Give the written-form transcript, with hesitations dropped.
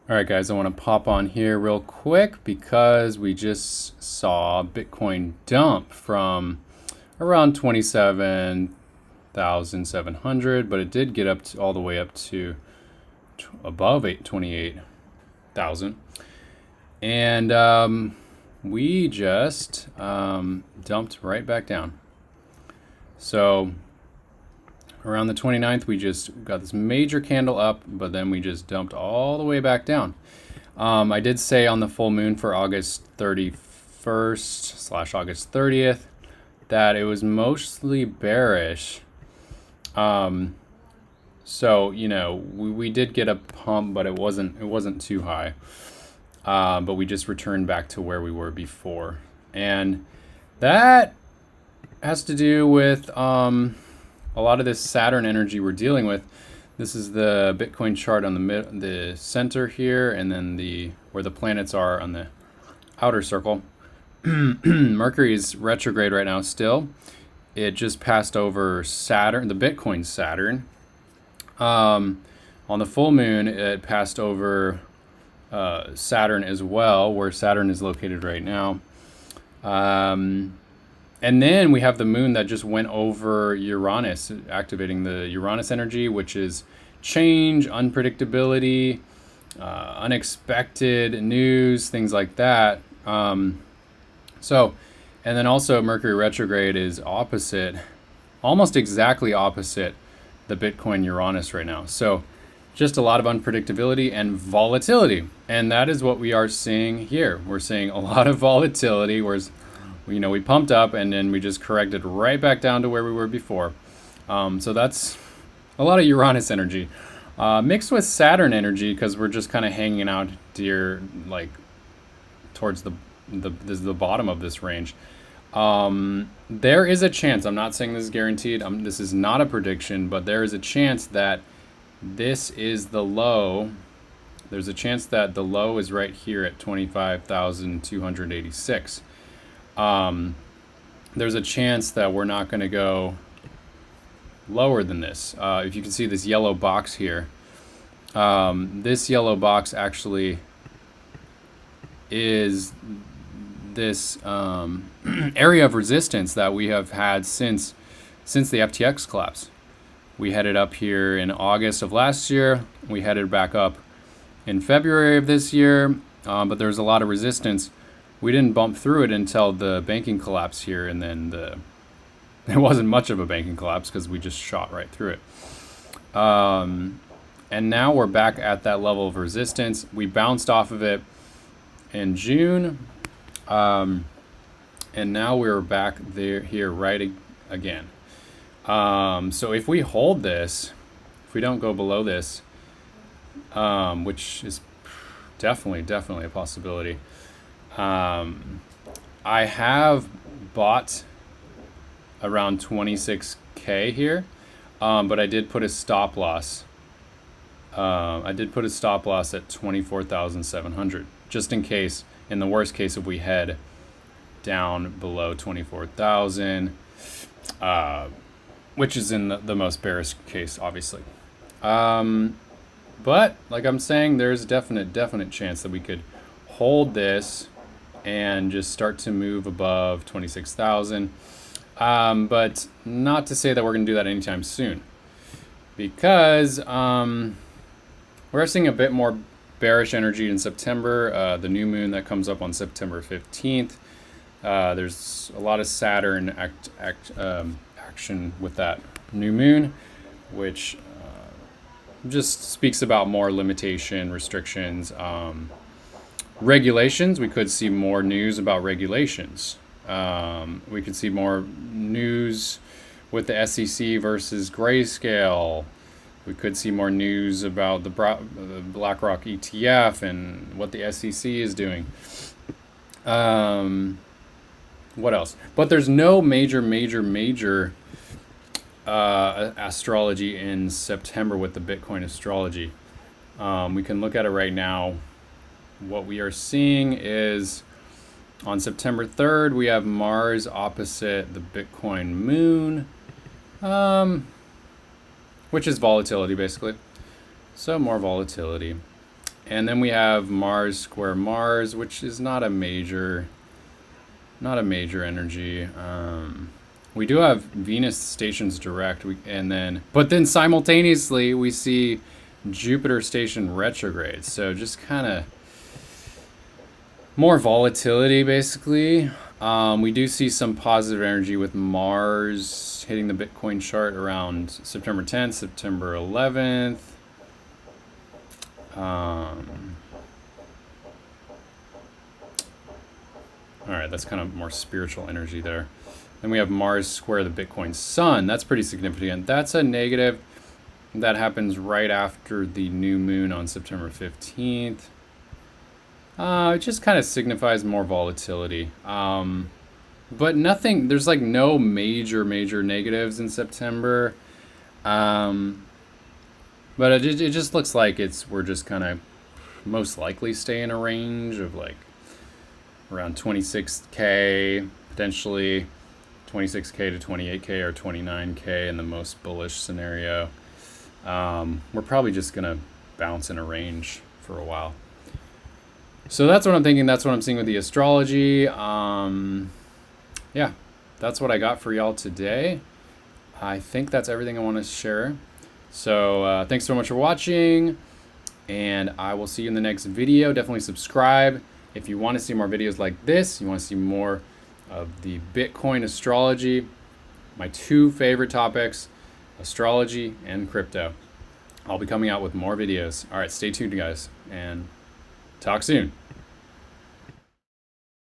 All right, guys, I want to pop on here real quick because we just saw Bitcoin dump from around 27,700, but it did get up to, all the way up to above 28,000. And we just dumped right back down. So around the 29th, we just got this major candle up, but then we just dumped all the way back down. I did say on the full moon for August 31st / August 30th that it was mostly bearish. So we did get a pump, but it wasn't too high. But we just returned back to where we were before, and that has to do with a lot of this Saturn energy we're dealing with. This is the Bitcoin chart on the center here, and then where the planets are on the outer circle. Mercury is retrograde right now still. It just passed over Saturn, the Bitcoin Saturn. On the full moon, it passed over Saturn as well, where Saturn is located right now. And then we have the moon that just went over Uranus, activating the Uranus energy, which is change, unpredictability, unexpected news, things like that. And then also Mercury retrograde is opposite, almost exactly opposite the Bitcoin Uranus right now. So just a lot of unpredictability and volatility. And that is what we are seeing here. We're seeing a lot of volatility, whereas we pumped up and then we just corrected right back down to where we were before. So that's a lot of Uranus energy mixed with Saturn energy, because we're just kind of hanging out towards the bottom of this range. There is a chance, I'm not saying this is guaranteed, this is not a prediction, but there is a chance that this is the low. There's a chance that the low is right here at 25,286. There's a chance that we're not going to go lower than this. If you can see this yellow box here, this yellow box actually is this area of resistance that we have had since the FTX collapse. We headed up here in August of last year. We headed back up in February of this year, but there's a lot of resistance. We didn't bump through it until the banking collapse here, and then it wasn't much of a banking collapse because we just shot right through it. And now we're back at that level of resistance. We bounced off of it in June, and now we're back here right again. So if we hold this, if we don't go below this, which is definitely a possibility. I have bought around 26K here, but I did put a stop loss. I did put a stop loss at 24,700, just in case, in the worst case, if we head down below 24,000, which is in the most bearish case, obviously. But like I'm saying, there's a definite chance that we could hold this and just start to move above 26,000. But not to say that we're going to do that anytime soon, because we're seeing a bit more bearish energy in September. The new moon that comes up on September 15th. There's a lot of Saturn action with that new moon, which just speaks about more limitation, restrictions, regulations. We could see more news about regulations. We could see more news with the SEC versus Grayscale. We could see more news about the BlackRock ETF and what the SEC is doing. What else? But there's no major astrology in September with the Bitcoin astrology. We can look at it right now. What we are seeing is on September 3rd, we have Mars opposite the Bitcoin moon, which is volatility basically. So more volatility. And then we have Mars square Mars, which is not a major energy. We do have Venus stations direct, but then simultaneously we see Jupiter station retrograde. So just kind of more volatility, basically. We do see some positive energy with Mars hitting the Bitcoin chart around September 10th, September 11th. All right, that's kind of more spiritual energy there. Then we have Mars square the Bitcoin sun. That's pretty significant. That's a negative. That happens right after the new moon on September 15th. It just kind of signifies more volatility. But nothing, there's like no major negatives in September. But it just looks like we're just kind of most likely stay in a range of like around 26K, potentially 26K to 28K or 29K in the most bullish scenario. We're probably just going to bounce in a range for a while. So that's what I'm thinking. That's what I'm seeing with the astrology. Yeah, that's what I got for y'all today. I think that's everything I want to share. So thanks so much for watching, and I will see you in the next video. Definitely subscribe if you want to see more videos like this. You want to see more of the Bitcoin astrology, my two favorite topics, astrology and crypto. I'll be coming out with more videos. All right, stay tuned, guys, and talk soon.